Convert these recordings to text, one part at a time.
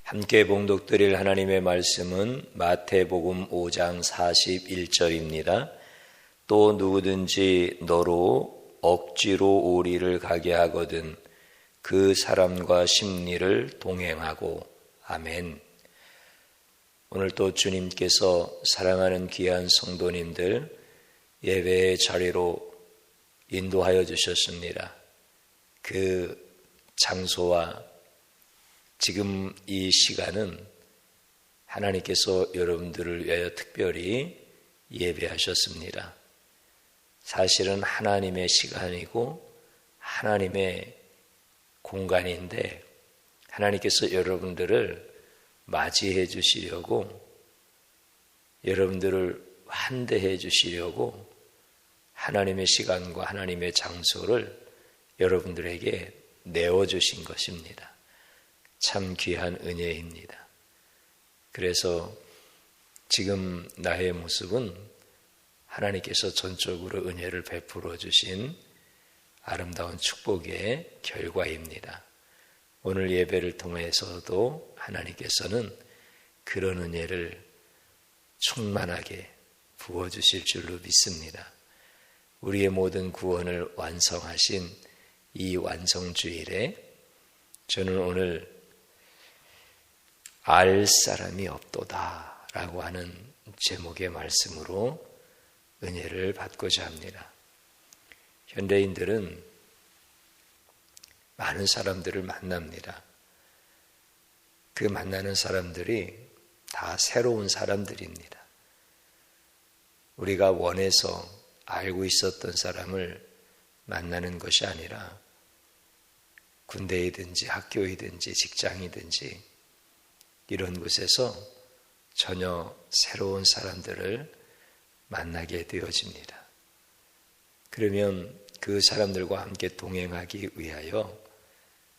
함께 봉독드릴 하나님의 말씀은 마태복음 5장 41절입니다. 또 누구든지 너로 억지로 오리를 가게 하거든 그 사람과 심리를 동행하고. 아멘. 오늘 또 주님께서 사랑하는 귀한 성도님들 예배의 자리로 인도하여 주셨습니다. 그 장소와 지금 이 시간은 하나님께서 여러분들을 위하여 특별히 예배하셨습니다. 사실은 하나님의 시간이고 하나님의 공간인데 하나님께서 여러분들을 맞이해 주시려고, 여러분들을 환대해 주시려고 하나님의 시간과 하나님의 장소를 여러분들에게 내어주신 것입니다. 참 귀한 은혜입니다. 그래서 지금 나의 모습은 하나님께서 전적으로 은혜를 베풀어 주신 아름다운 축복의 결과입니다. 오늘 예배를 통해서도 하나님께서는 그런 은혜를 충만하게 부어주실 줄로 믿습니다. 우리의 모든 구원을 완성하신 이 완성주일에 저는 오늘 알 사람이 없도다 라고 하는 제목의 말씀으로 은혜를 받고자 합니다. 현대인들은 많은 사람들을 만납니다. 그 만나는 사람들이 다 새로운 사람들입니다. 우리가 원해서 알고 있었던 사람을 만나는 것이 아니라 군대이든지 학교이든지 직장이든지 이런 곳에서 전혀 새로운 사람들을 만나게 되어집니다. 그러면 그 사람들과 함께 동행하기 위하여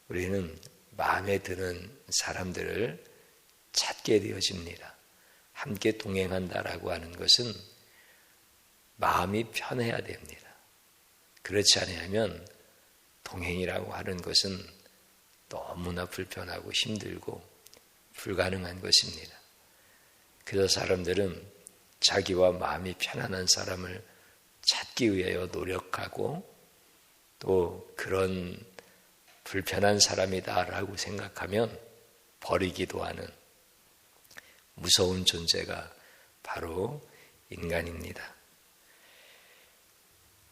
우리는 마음에 드는 사람들을 찾게 되어집니다. 함께 동행한다라고 하는 것은 마음이 편해야 됩니다. 그렇지 않으면 동행이라고 하는 것은 너무나 불편하고 힘들고 불가능한 것입니다. 그래서 사람들은 자기와 마음이 편안한 사람을 찾기 위하여 노력하고 또 그런 불편한 사람이다라고 생각하면 버리기도 하는 무서운 존재가 바로 인간입니다.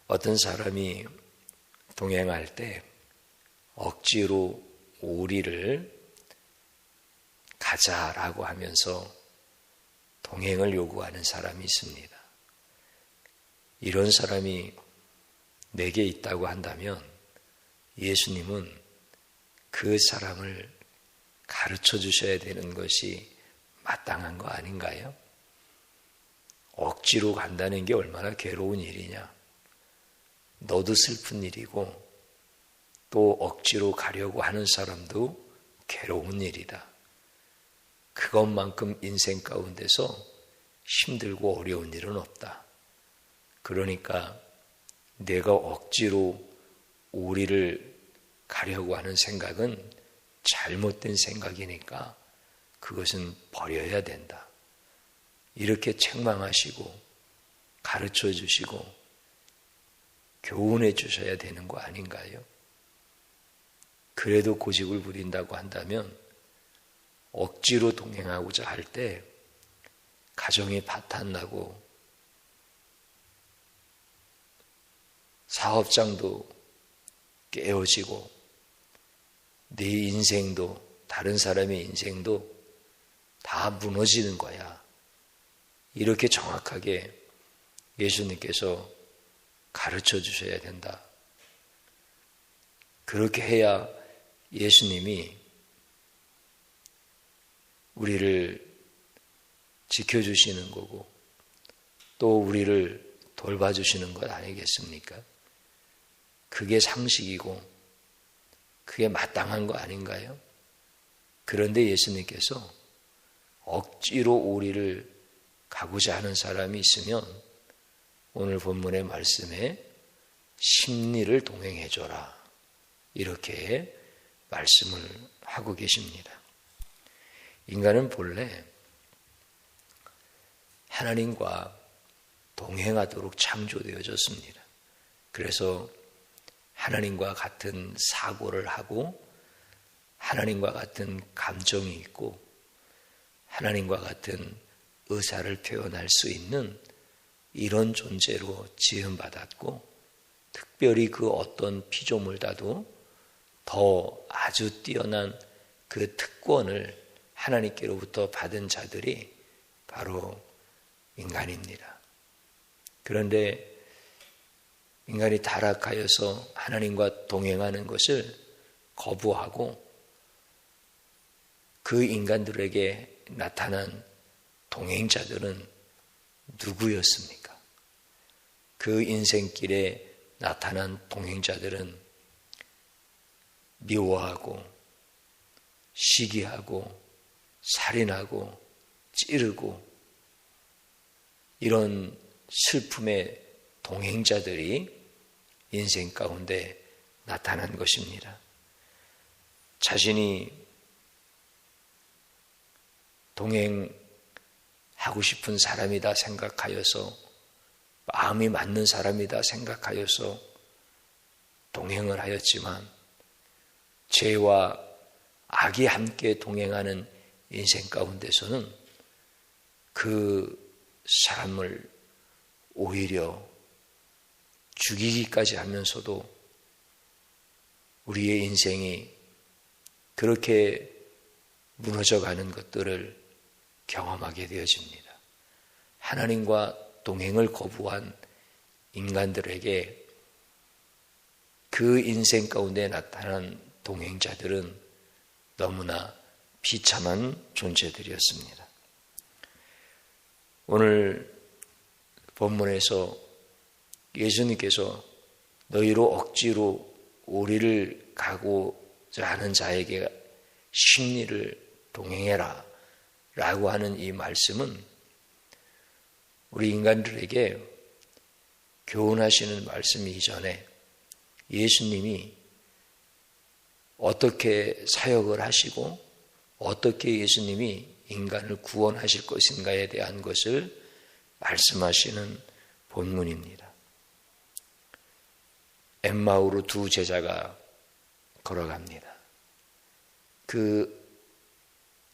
어떤 사람이 동행할 때 억지로 오리를 가자라고 하면서 동행을 요구하는 사람이 있습니다. 이런 사람이 내게 있다고 한다면 예수님은 그 사람을 가르쳐 주셔야 되는 것이 마땅한 거 아닌가요? 억지로 간다는 게 얼마나 괴로운 일이냐. 너도 슬픈 일이고 또 억지로 가려고 하는 사람도 괴로운 일이다. 그것만큼 인생 가운데서 힘들고 어려운 일은 없다. 그러니까 내가 억지로 오리를 가려고 하는 생각은 잘못된 생각이니까 그것은 버려야 된다. 이렇게 책망하시고 가르쳐 주시고 교훈해 주셔야 되는 거 아닌가요? 그래도 고집을 부린다고 한다면 억지로 동행하고자 할 때 가정이 파탄나고 사업장도 깨어지고 네 인생도 다른 사람의 인생도 다 무너지는 거야. 이렇게 정확하게 예수님께서 가르쳐 주셔야 된다. 그렇게 해야 예수님이 우리를 지켜주시는 거고 또 우리를 돌봐주시는 것 아니겠습니까? 그게 상식이고 그게 마땅한 거 아닌가요? 그런데 예수님께서 억지로 오리를 가고자 하는 사람이 있으면 오늘 본문의 말씀에 심리를 동행해줘라 이렇게 말씀을 하고 계십니다. 인간은 본래 하나님과 동행하도록 창조되어졌습니다. 그래서 하나님과 같은 사고를 하고 하나님과 같은 감정이 있고 하나님과 같은 의사를 표현할 수 있는 이런 존재로 지음받았고 특별히 그 어떤 피조물보다도 더 아주 뛰어난 그 특권을 하나님께로부터 받은 자들이 바로 인간입니다. 그런데 인간이 타락하여서 하나님과 동행하는 것을 거부하고 그 인간들에게 나타난 동행자들은 누구였습니까? 그 인생길에 나타난 동행자들은 미워하고 시기하고 살인하고 찌르고 이런 슬픔의 동행자들이 인생 가운데 나타난 것입니다. 자신이 동행하고 싶은 사람이다 생각하여서 마음이 맞는 사람이다 생각하여서 동행을 하였지만 죄와 악이 함께 동행하는 인생 가운데서는 그 사람을 오히려 죽이기까지 하면서도 우리의 인생이 그렇게 무너져가는 것들을 경험하게 되어집니다. 하나님과 동행을 거부한 인간들에게 그 인생 가운데 나타난 동행자들은 너무나 비참한 존재들이었습니다. 오늘 본문에서 예수님께서 너희로 억지로 오리를 가고자 하는 자에게 심리를 동행해라 라고 하는 이 말씀은 우리 인간들에게 교훈하시는 말씀이 이전에 예수님이 어떻게 사역을 하시고 어떻게 예수님이 인간을 구원하실 것인가에 대한 것을 말씀하시는 본문입니다. 엠마오로 두 제자가 걸어갑니다. 그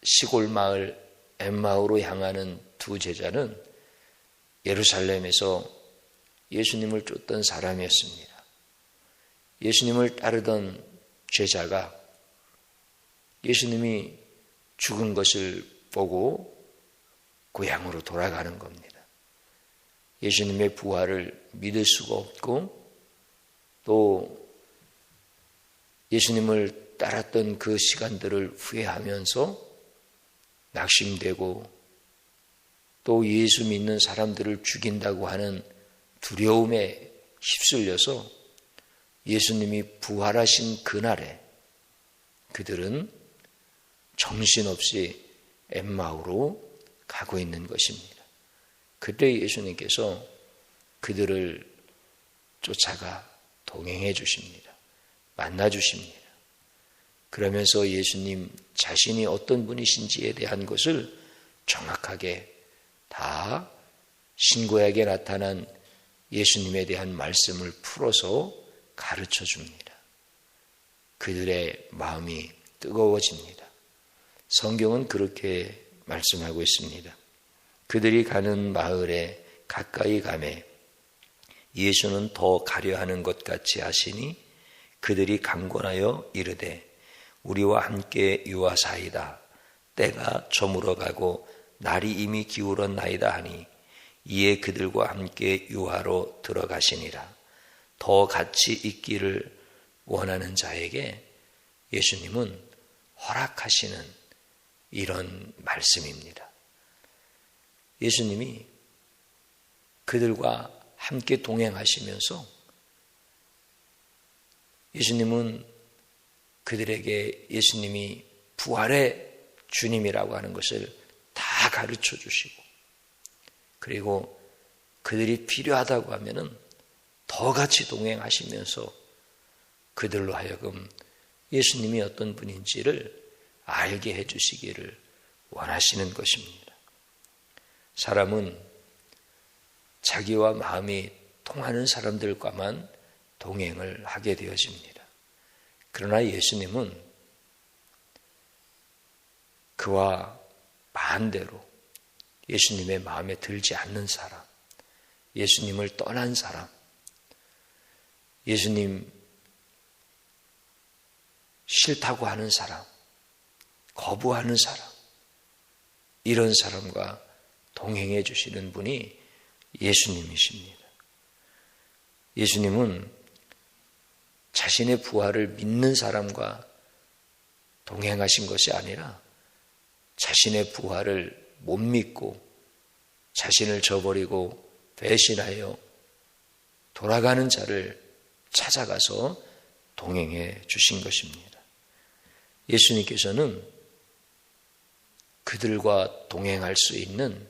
시골 마을 엠마오로 향하는 두 제자는 예루살렘에서 예수님을 쫓던 사람이었습니다. 예수님을 따르던 제자가 예수님이 죽은 것을 보고 고향으로 돌아가는 겁니다. 예수님의 부활을 믿을 수가 없고 또 예수님을 따랐던 그 시간들을 후회하면서 낙심되고 또 예수 믿는 사람들을 죽인다고 하는 두려움에 휩쓸려서 예수님이 부활하신 그날에 그들은 정신없이 엠마오로 가고 있는 것입니다. 그때 예수님께서 그들을 쫓아가 동행해 주십니다. 만나 주십니다. 그러면서 예수님 자신이 어떤 분이신지에 대한 것을 정확하게 다 신구약에 나타난 예수님에 대한 말씀을 풀어서 가르쳐 줍니다. 그들의 마음이 뜨거워집니다. 성경은 그렇게 말씀하고 있습니다. 그들이 가는 마을에 가까이 가매 예수는 더 가려 하는 것 같이 하시니 그들이 강권하여 이르되 우리와 함께 유하사이다. 때가 저물어 가고 날이 이미 기울었나이다 하니 이에 그들과 함께 유하로 들어가시니라. 더 같이 있기를 원하는 자에게 예수님은 허락하시는 이런 말씀입니다. 예수님이 그들과 함께 동행하시면서 예수님은 그들에게 예수님이 부활의 주님이라고 하는 것을 다 가르쳐 주시고 그리고 그들이 필요하다고 하면은 더 같이 동행하시면서 그들로 하여금 예수님이 어떤 분인지를 알게 해주시기를 원하시는 것입니다. 사람은 자기와 마음이 통하는 사람들과만 동행을 하게 되어집니다. 그러나 예수님은 그와 반대로 예수님의 마음에 들지 않는 사람, 예수님을 떠난 사람, 예수님 싫다고 하는 사람, 거부하는 사람, 이런 사람과 동행해 주시는 분이 예수님이십니다. 예수님은 자신의 부활을 믿는 사람과 동행하신 것이 아니라 자신의 부활을 못 믿고 자신을 저버리고 배신하여 돌아가는 자를 찾아가서 동행해 주신 것입니다. 예수님께서는 그들과 동행할 수 있는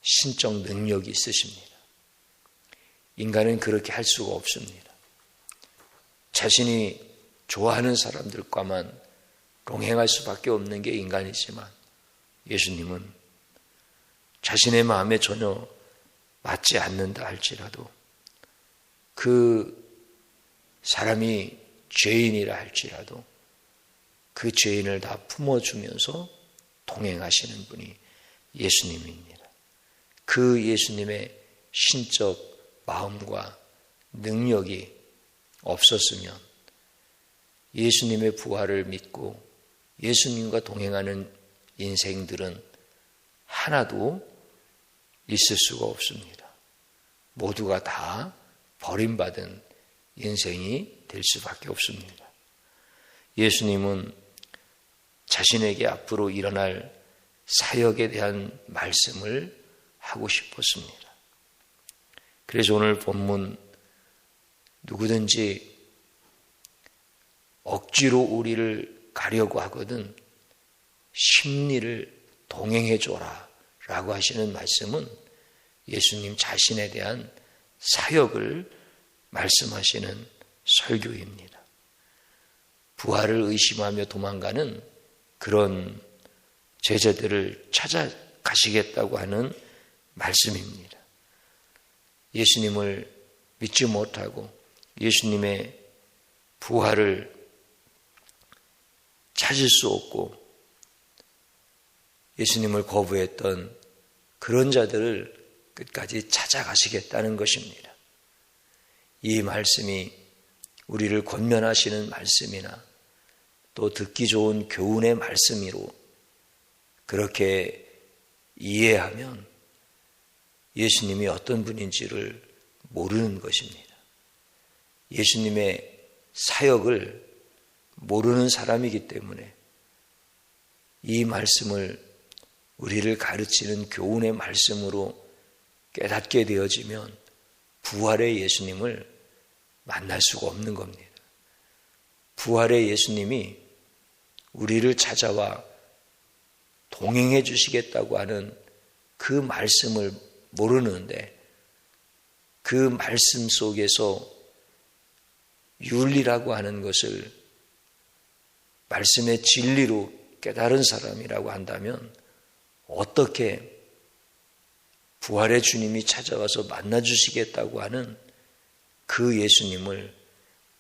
신적 능력이 있으십니다. 인간은 그렇게 할 수가 없습니다. 자신이 좋아하는 사람들과만 동행할 수밖에 없는 게 인간이지만 예수님은 자신의 마음에 전혀 맞지 않는다 할지라도 그 사람이 죄인이라 할지라도 그 죄인을 다 품어주면서 동행하시는 분이 예수님입니다. 그 예수님의 신적 마음과 능력이 없었으면 예수님의 부활을 믿고 예수님과 동행하는 인생들은 하나도 있을 수가 없습니다. 모두가 다 버림받은 인생이 될 수밖에 없습니다. 예수님은 자신에게 앞으로 일어날 사역에 대한 말씀을 하고 싶었습니다. 그래서 오늘 본문 누구든지 억지로 우리를 가려고 하거든 심리를 동행해 줘라 라고 하시는 말씀은 예수님 자신에 대한 사역을 말씀하시는 설교입니다. 부활을 의심하며 도망가는 그런 제자들을 찾아가시겠다고 하는 말씀입니다. 예수님을 믿지 못하고 예수님의 부활을 찾을 수 없고 예수님을 거부했던 그런 자들을 끝까지 찾아가시겠다는 것입니다. 이 말씀이 우리를 권면하시는 말씀이나 또 듣기 좋은 교훈의 말씀으로 그렇게 이해하면 예수님이 어떤 분인지를 모르는 것입니다. 예수님의 사역을 모르는 사람이기 때문에 이 말씀을 우리를 가르치는 교훈의 말씀으로 깨닫게 되어지면 부활의 예수님을 만날 수가 없는 겁니다. 부활의 예수님이 우리를 찾아와 동행해 주시겠다고 하는 그 말씀을 모르는데 그 말씀 속에서 윤리라고 하는 것을 말씀의 진리로 깨달은 사람이라고 한다면 어떻게 부활의 주님이 찾아와서 만나주시겠다고 하는 그 예수님을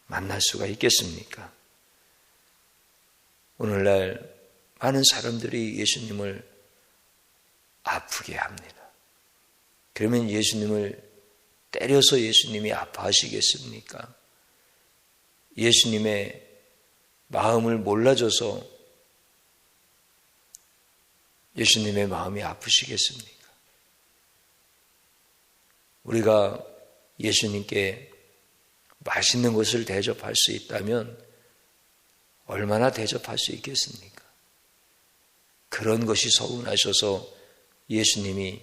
만날 수가 있겠습니까? 오늘날 많은 사람들이 예수님을 아프게 합니다. 그러면 예수님을 때려서 예수님이 아파하시겠습니까? 예수님의 마음을 몰라줘서 예수님의 마음이 아프시겠습니까? 우리가 예수님께 맛있는 것을 대접할 수 있다면 얼마나 대접할 수 있겠습니까? 그런 것이 서운하셔서 예수님이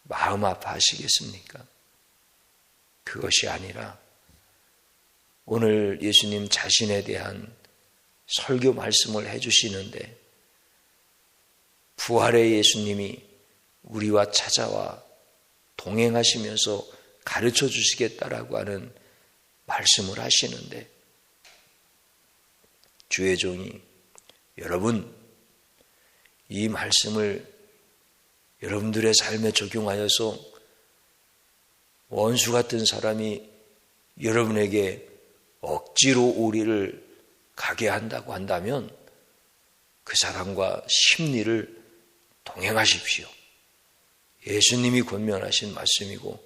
마음 아파하시겠습니까? 그것이 아니라 오늘 예수님 자신에 대한 설교 말씀을 해주시는데 부활의 예수님이 우리와 찾아와 동행하시면서 가르쳐 주시겠다라고 하는 말씀을 하시는데 주의 종이 여러분 이 말씀을 여러분들의 삶에 적용하여서 원수 같은 사람이 여러분에게 억지로 우리를 가게 한다고 한다면 그 사람과 심리를 동행하십시오. 예수님이 권면하신 말씀이고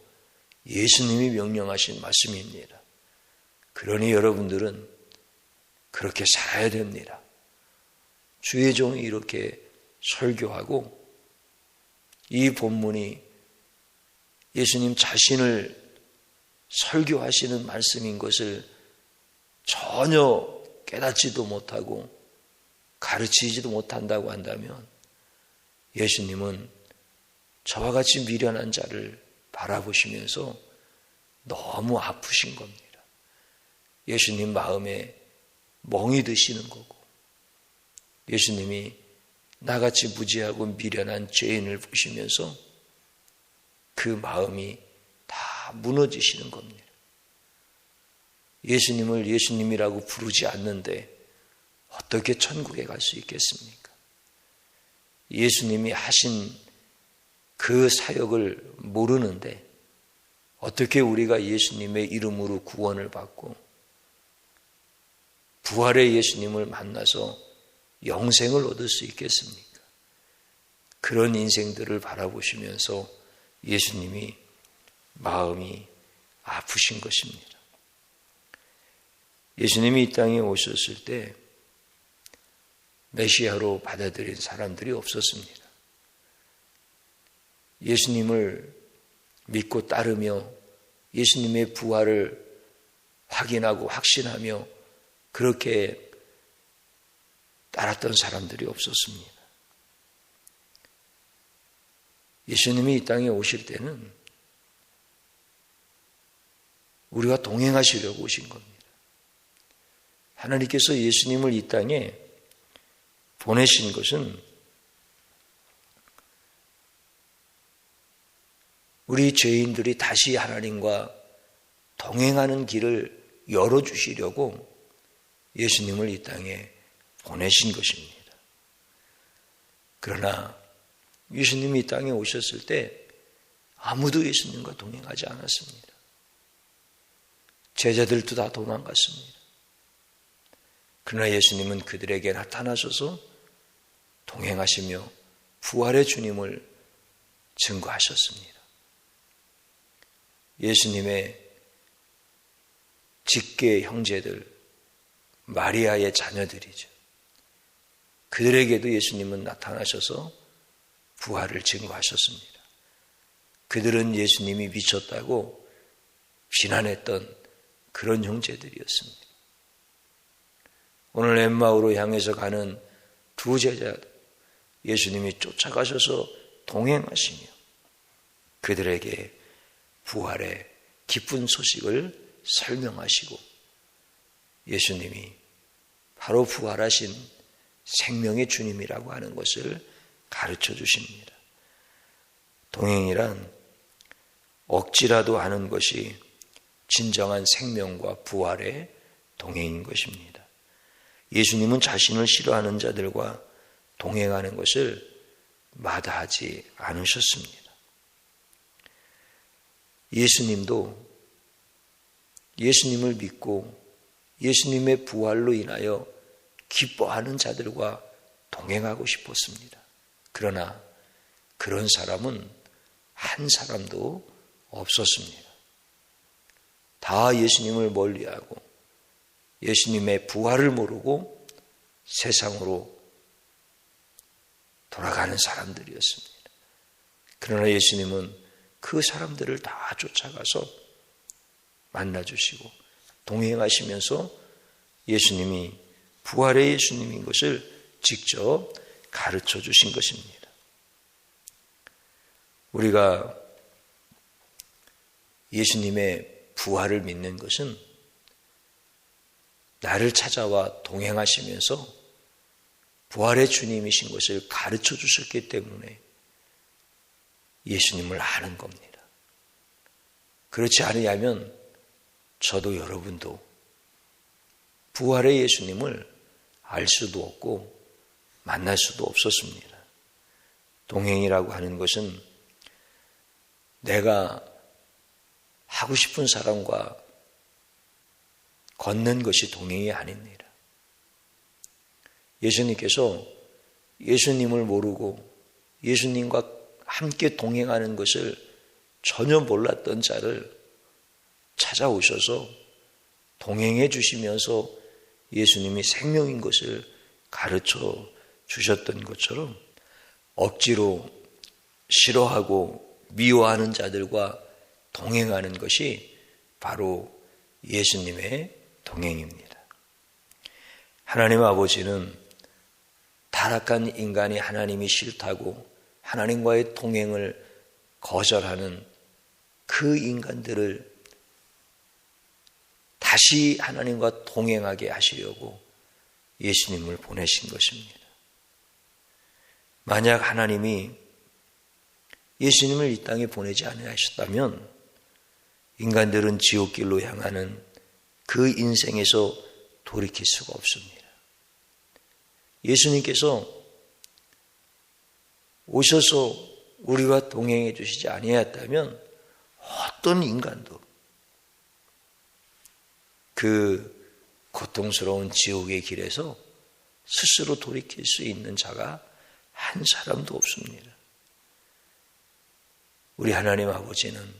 예수님이 명령하신 말씀입니다. 그러니 여러분들은 그렇게 살아야 됩니다. 주의 종이 이렇게 설교하고 이 본문이 예수님 자신을 설교하시는 말씀인 것을 전혀 깨닫지도 못하고 가르치지도 못한다고 한다면 예수님은 저와 같이 미련한 자를 바라보시면서 너무 아프신 겁니다. 예수님 마음에 멍이 드시는 거고 예수님이 나같이 무지하고 미련한 죄인을 보시면서 그 마음이 다 무너지시는 겁니다. 예수님을 예수님이라고 부르지 않는데 어떻게 천국에 갈 수 있겠습니까? 예수님이 하신 그 사역을 모르는데 어떻게 우리가 예수님의 이름으로 구원을 받고 부활의 예수님을 만나서 영생을 얻을 수 있겠습니까? 그런 인생들을 바라보시면서 예수님이 마음이 아프신 것입니다. 예수님이 이 땅에 오셨을 때 메시아로 받아들인 사람들이 없었습니다. 예수님을 믿고 따르며 예수님의 부활을 확인하고 확신하며 그렇게 따랐던 사람들이 없었습니다. 예수님이 이 땅에 오실 때는 우리가 동행하시려고 오신 겁니다. 하나님께서 예수님을 이 땅에 보내신 것은 우리 죄인들이 다시 하나님과 동행하는 길을 열어주시려고 예수님을 이 땅에 보내신 것입니다. 그러나 예수님이 이 땅에 오셨을 때 아무도 예수님과 동행하지 않았습니다. 제자들도 다 도망갔습니다. 그러나 예수님은 그들에게 나타나셔서 동행하시며 부활의 주님을 증거하셨습니다. 예수님의 직계 형제들, 마리아의 자녀들이죠. 그들에게도 예수님은 나타나셔서 부활을 증거하셨습니다. 그들은 예수님이 미쳤다고 비난했던 그런 형제들이었습니다. 오늘 엠마오로 향해서 가는 두 제자 예수님이 쫓아가셔서 동행하시며 그들에게 부활의 기쁜 소식을 설명하시고 예수님이 바로 부활하신 생명의 주님이라고 하는 것을 가르쳐 주십니다. 동행이란 억지라도 하는 것이 진정한 생명과 부활의 동행인 것입니다. 예수님은 자신을 싫어하는 자들과 동행하는 것을 마다하지 않으셨습니다. 예수님도 예수님을 믿고 예수님의 부활로 인하여 기뻐하는 자들과 동행하고 싶었습니다. 그러나 그런 사람은 한 사람도 없었습니다. 다 예수님을 멀리하고 예수님의 부활을 모르고 세상으로 돌아가는 사람들이었습니다. 그러나 예수님은 그 사람들을 다 쫓아가서 만나주시고 동행하시면서 예수님이 부활의 예수님인 것을 직접 가르쳐 주신 것입니다. 우리가 예수님의 부활을 믿는 것은 나를 찾아와 동행하시면서 부활의 주님이신 것을 가르쳐 주셨기 때문에 예수님을 아는 겁니다. 그렇지 않으면 저도 여러분도 부활의 예수님을 알 수도 없고 만날 수도 없었습니다. 동행이라고 하는 것은 내가 하고 싶은 사람과 걷는 것이 동행이 아닙니다. 예수님께서 예수님을 모르고 예수님과 함께 동행하는 것을 전혀 몰랐던 자를 찾아오셔서 동행해 주시면서 예수님이 생명인 것을 가르쳐 주셨던 것처럼 억지로 싫어하고 미워하는 자들과 동행하는 것이 바로 예수님의 동행입니다. 하나님 아버지는 타락한 인간이 하나님이 싫다고 하나님과의 동행을 거절하는 그 인간들을 다시 하나님과 동행하게 하시려고 예수님을 보내신 것입니다. 만약 하나님이 예수님을 이 땅에 보내지 아니하셨다면 인간들은 지옥길로 향하는 그 인생에서 돌이킬 수가 없습니다. 예수님께서 오셔서 우리와 동행해 주시지 아니하였다면 어떤 인간도 그 고통스러운 지옥의 길에서 스스로 돌이킬 수 있는 자가 한 사람도 없습니다. 우리 하나님 아버지는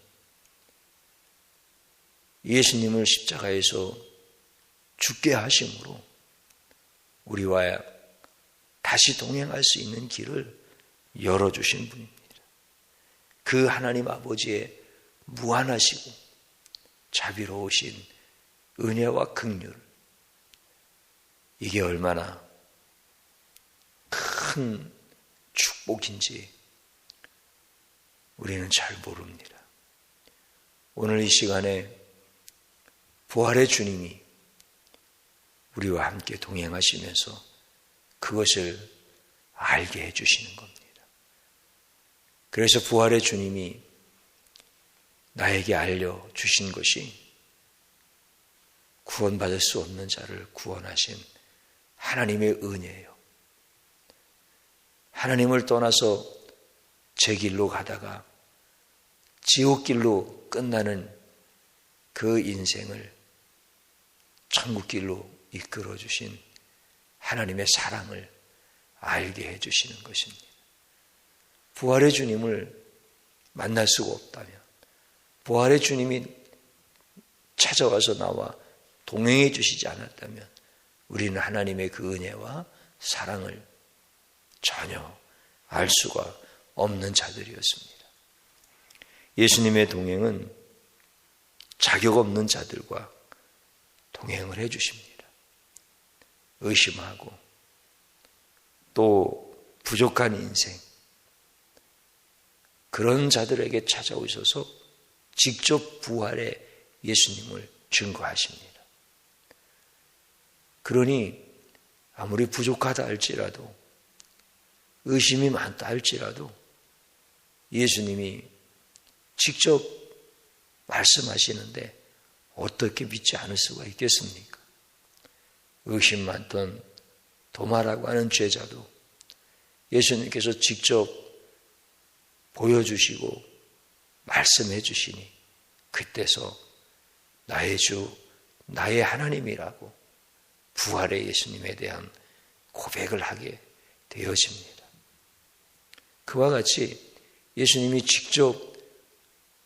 예수님을 십자가에서 죽게 하심으로 우리와 다시 동행할 수 있는 길을 열어주신 분입니다. 그 하나님 아버지의 무한하시고 자비로우신 은혜와 긍휼, 이게 얼마나 큰 축복인지 우리는 잘 모릅니다. 오늘 이 시간에 부활의 주님이 우리와 함께 동행하시면서 그것을 알게 해주시는 겁니다. 그래서 부활의 주님이 나에게 알려주신 것이 구원받을 수 없는 자를 구원하신 하나님의 은혜예요. 하나님을 떠나서 제 길로 가다가 지옥길로 끝나는 그 인생을 천국길로 이끌어주신 하나님의 사랑을 알게 해주시는 것입니다. 부활의 주님을 만날 수가 없다면, 부활의 주님이 찾아와서 나와 동행해 주시지 않았다면 우리는 하나님의 그 은혜와 사랑을 전혀 알 수가 없는 자들이었습니다. 예수님의 동행은 자격 없는 자들과 동행을 해 주십니다. 의심하고 또 부족한 인생, 그런 자들에게 찾아오셔서 직접 부활의 예수님을 증거하십니다. 그러니 아무리 부족하다 할지라도, 의심이 많다 할지라도 예수님이 직접 말씀하시는데 어떻게 믿지 않을 수가 있겠습니까? 의심 많던 도마라고 하는 죄자도 예수님께서 직접 보여주시고 말씀해 주시니 그때서 나의 주, 나의 하나님이라고 부활의 예수님에 대한 고백을 하게 되어집니다. 그와 같이 예수님이 직접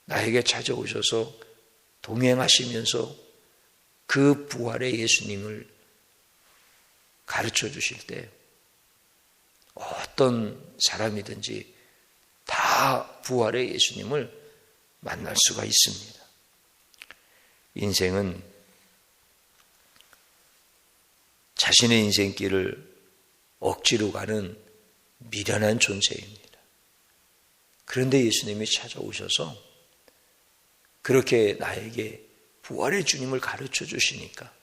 나에게 찾아오셔서 동행하시면서 그 부활의 예수님을 가르쳐 주실 때 어떤 사람이든지 다 부활의 예수님을 만날 수가 있습니다. 인생은 자신의 인생길을 억지로 가는 미련한 존재입니다. 그런데 예수님이 찾아오셔서 그렇게 나에게 부활의 주님을 가르쳐 주시니까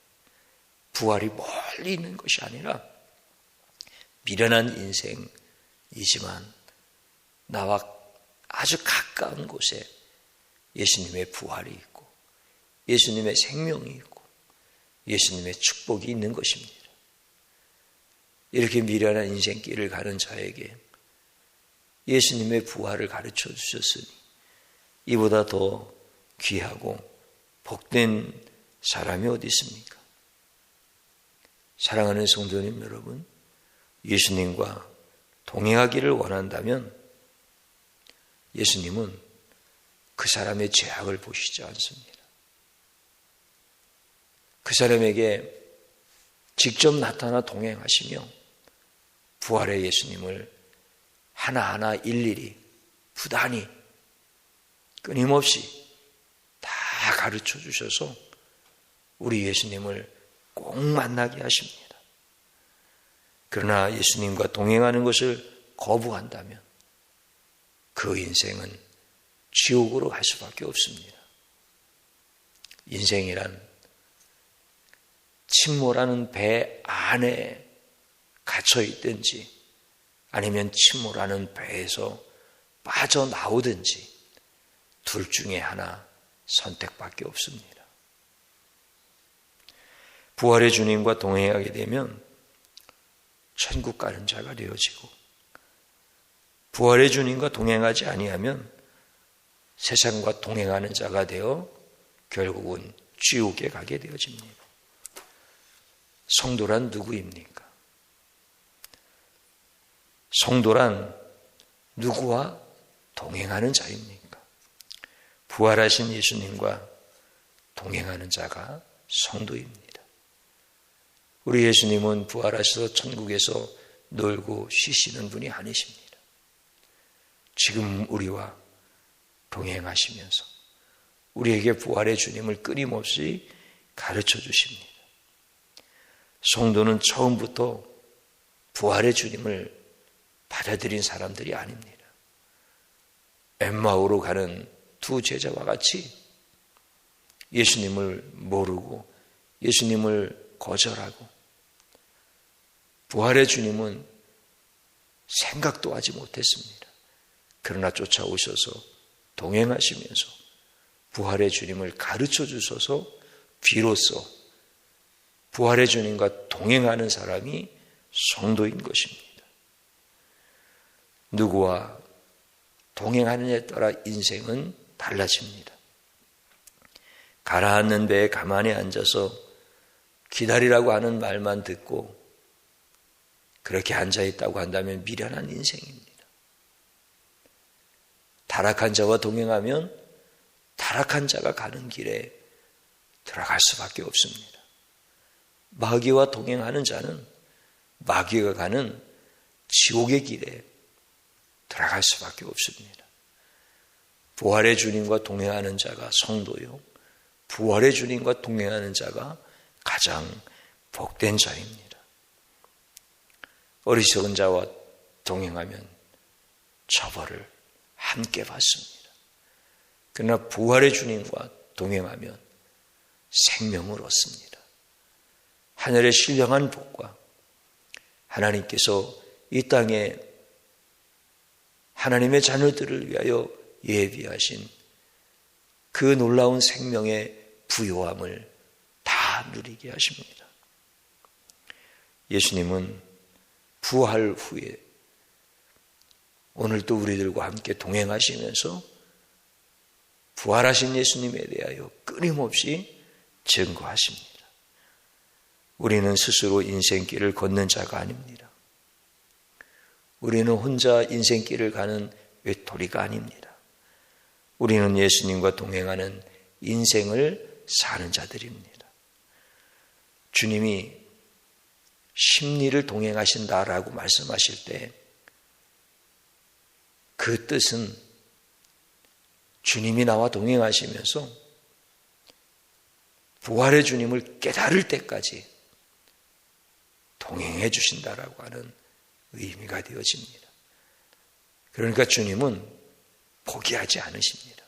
부활이 멀리 있는 것이 아니라 미련한 인생이지만 나와 아주 가까운 곳에 예수님의 부활이 있고 예수님의 생명이 있고 예수님의 축복이 있는 것입니다. 이렇게 미련한 인생길을 가는 자에게 예수님의 부활을 가르쳐 주셨으니 이보다 더 귀하고 복된 사람이 어디 있습니까? 사랑하는 성도님 여러분, 예수님과 동행하기를 원한다면 예수님은 그 사람의 죄악을 보시지 않습니다. 그 사람에게 직접 나타나 동행하시며 부활의 예수님을 하나하나 일일이 부단히 끊임없이 다 가르쳐 주셔서 우리 예수님을 꼭 만나게 하십니다. 그러나 예수님과 동행하는 것을 거부한다면 그 인생은 지옥으로 갈 수밖에 없습니다. 인생이란 침몰하는 배 안에 갇혀 있든지 아니면 침몰하는 배에서 빠져나오든지 둘 중에 하나 선택밖에 없습니다. 부활의 주님과 동행하게 되면 천국 가는 자가 되어지고 부활의 주님과 동행하지 아니하면 세상과 동행하는 자가 되어 결국은 지옥에 가게 되어집니다. 성도란 누구입니까? 성도란 누구와 동행하는 자입니까? 부활하신 예수님과 동행하는 자가 성도입니다. 우리 예수님은 부활하셔서 천국에서 놀고 쉬시는 분이 아니십니다. 지금 우리와 동행하시면서 우리에게 부활의 주님을 끊임없이 가르쳐 주십니다. 성도는 처음부터 부활의 주님을 받아들인 사람들이 아닙니다. 엠마오로 가는 두 제자와 같이 예수님을 모르고 예수님을 거절하고 부활의 주님은 생각도 하지 못했습니다. 그러나 쫓아오셔서 동행하시면서 부활의 주님을 가르쳐 주셔서 비로소 부활의 주님과 동행하는 사람이 성도인 것입니다. 누구와 동행하느냐에 따라 인생은 달라집니다. 가라앉는 배에 가만히 앉아서 기다리라고 하는 말만 듣고 그렇게 앉아있다고 한다면 미련한 인생입니다. 타락한 자와 동행하면 타락한 자가 가는 길에 들어갈 수밖에 없습니다. 마귀와 동행하는 자는 마귀가 가는 지옥의 길에 들어갈 수밖에 없습니다. 부활의 주님과 동행하는 자가 성도요, 부활의 주님과 동행하는 자가 가장 복된 자입니다. 어리석은 자와 동행하면 처벌을 함께 받습니다. 그러나 부활의 주님과 동행하면 생명을 얻습니다. 하늘의 신령한 복과 하나님께서 이 땅에 하나님의 자녀들을 위하여 예비하신 그 놀라운 생명의 부요함을 다 누리게 하십니다. 예수님은 부활 후에 오늘도 우리들과 함께 동행하시면서 부활하신 예수님에 대하여 끊임없이 증거하십니다. 우리는 스스로 인생길을 걷는 자가 아닙니다. 우리는 혼자 인생길을 가는 외톨이가 아닙니다. 우리는 예수님과 동행하는 인생을 사는 자들입니다. 주님이 십리를 동행하신다라고 말씀하실 때 그 뜻은 주님이 나와 동행하시면서 부활의 주님을 깨달을 때까지 동행해 주신다라고 하는 의미가 되어집니다. 그러니까 주님은 포기하지 않으십니다.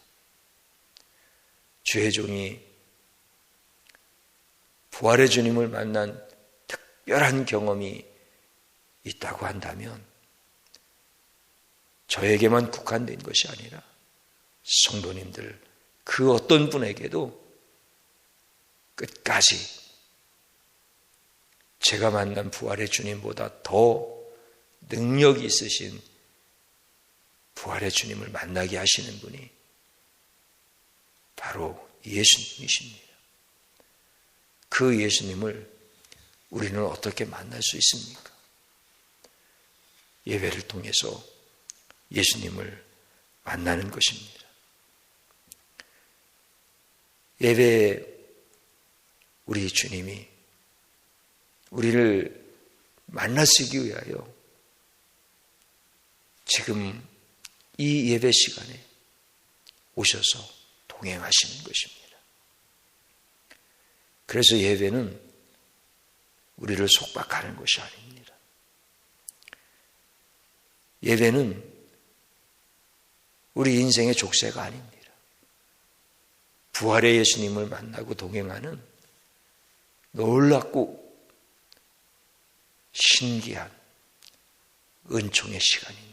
주의 종이 부활의 주님을 만난 특별한 경험이 있다고 한다면 저에게만 국한된 것이 아니라 성도님들 그 어떤 분에게도 끝까지 제가 만난 부활의 주님보다 더 능력이 있으신 부활의 주님을 만나게 하시는 분이 바로 예수님이십니다. 그 예수님을 우리는 어떻게 만날 수 있습니까? 예배를 통해서 예수님을 만나는 것입니다. 예배에 우리 주님이 우리를 만나시기 위하여 지금 이 예배 시간에 오셔서 동행하시는 것입니다. 그래서 예배는 우리를 속박하는 것이 아닙니다. 예배는 우리 인생의 족쇄가 아닙니다. 부활의 예수님을 만나고 동행하는 놀랍고 신기한 은총의 시간입니다.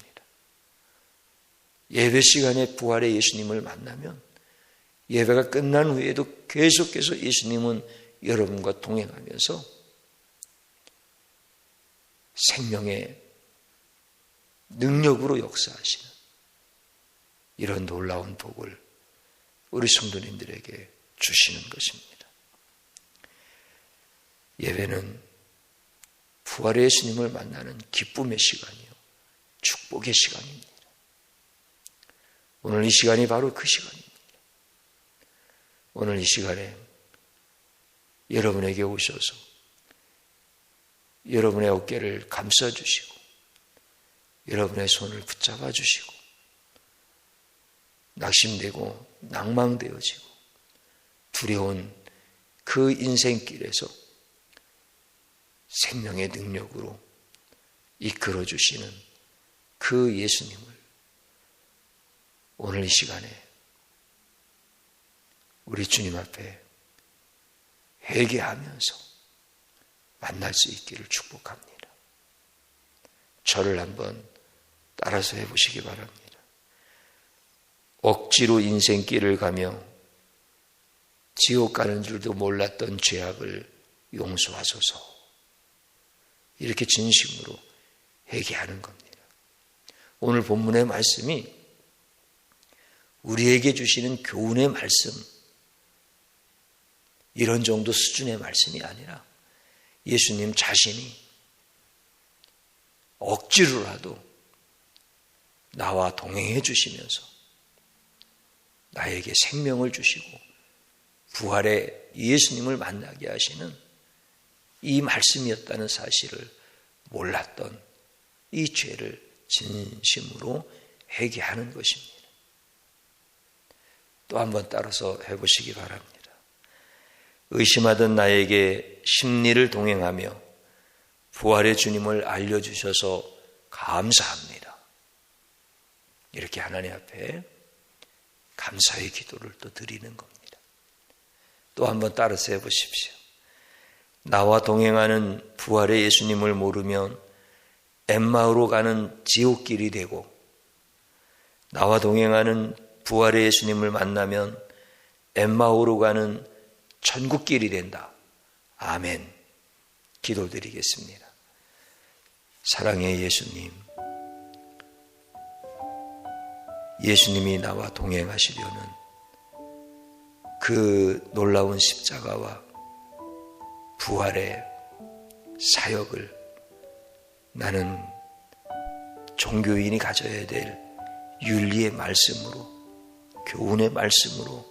예배 시간에 부활의 예수님을 만나면 예배가 끝난 후에도 계속해서 예수님은 여러분과 동행하면서 생명의 능력으로 역사하시는 이런 놀라운 복을 우리 성도님들에게 주시는 것입니다. 예배는 부활의 예수님을 만나는 기쁨의 시간이요, 축복의 시간입니다. 오늘 이 시간이 바로 그 시간입니다. 오늘 이 시간에 여러분에게 오셔서 여러분의 어깨를 감싸주시고 여러분의 손을 붙잡아 주시고 낙심되고 낭망되어지고 두려운 그 인생길에서 생명의 능력으로 이끌어 주시는 그 예수님을 오늘 이 시간에 우리 주님 앞에 회개하면서 만날 수 있기를 축복합니다. 저를 한번 따라서 해보시기 바랍니다. 억지로 인생길을 가며 지옥 가는 줄도 몰랐던 죄악을 용서하소서. 이렇게 진심으로 회개하는 겁니다. 오늘 본문의 말씀이 우리에게 주시는 교훈의 말씀, 이런 정도 수준의 말씀이 아니라 예수님 자신이 억지로라도 나와 동행해 주시면서 나에게 생명을 주시고 부활의 예수님을 만나게 하시는 이 말씀이었다는 사실을 몰랐던 이 죄를 진심으로 회개하는 것입니다. 또 한번 따라서 해보시기 바랍니다. 의심하던 나에게 심리를 동행하며 부활의 주님을 알려주셔서 감사합니다. 이렇게 하나님 앞에 감사의 기도를 또 드리는 겁니다. 또 한번 따라서 해보십시오. 나와 동행하는 부활의 예수님을 모르면 엠마오로 가는 지옥길이 되고 나와 동행하는 부활의 예수님을 만나면 엠마오로 가는 천국길이 된다. 아멘. 기도드리겠습니다. 사랑의 예수님, 예수님이 나와 동행하시려는 그 놀라운 십자가와 부활의 사역을 나는 종교인이 가져야 될 윤리의 말씀으로, 교훈의 말씀으로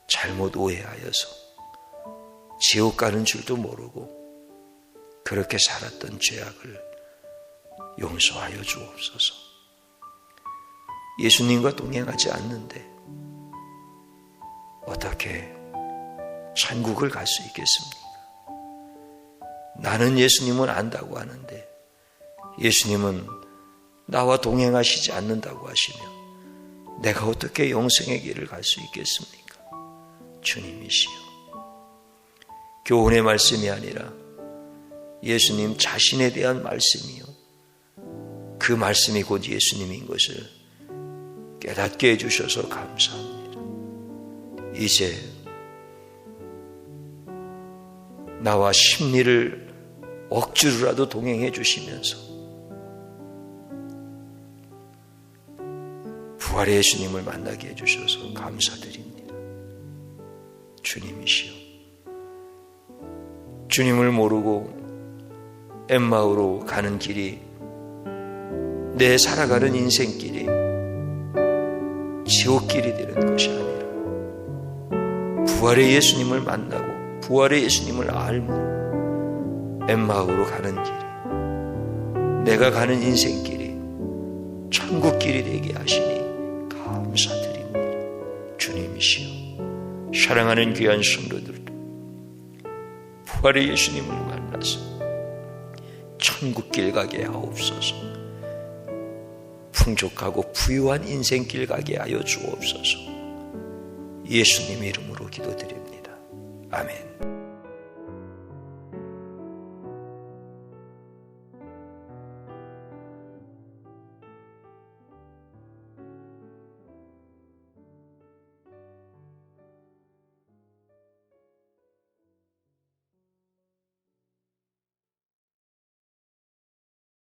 잘못 오해하여서 지옥 가는 줄도 모르고 그렇게 살았던 죄악을 용서하여 주옵소서. 예수님과 동행하지 않는데 어떻게 천국을 갈 수 있겠습니까? 나는 예수님은 안다고 하는데 예수님은 나와 동행하시지 않는다고 하시며 내가 어떻게 영생의 길을 갈 수 있겠습니까? 주님이시여, 교훈의 말씀이 아니라 예수님 자신에 대한 말씀이요, 그 말씀이 곧 예수님인 것을 깨닫게 해주셔서 감사합니다. 이제 나와 심리를 억지로라도 동행해 주시면서 부활의 예수님을 만나게 해주셔서 감사드립니다. 주님이시여, 주님을 모르고 엠마오로 가는 길이, 내 살아가는 인생길이 지옥길이 되는 것이 아니라 부활의 예수님을 만나고 부활의 예수님을 알므로 엠마오로 가는 길이, 내가 가는 인생길이 천국길이 되게 하시니 감사드립니다. 주님이시여, 사랑하는 귀한 성도들도 부활의 예수님을 만나서 천국길 가게 하옵소서. 풍족하고 부유한 인생길 가게 하여 주옵소서. 예수님 이름으로 기도드립니다. 아멘.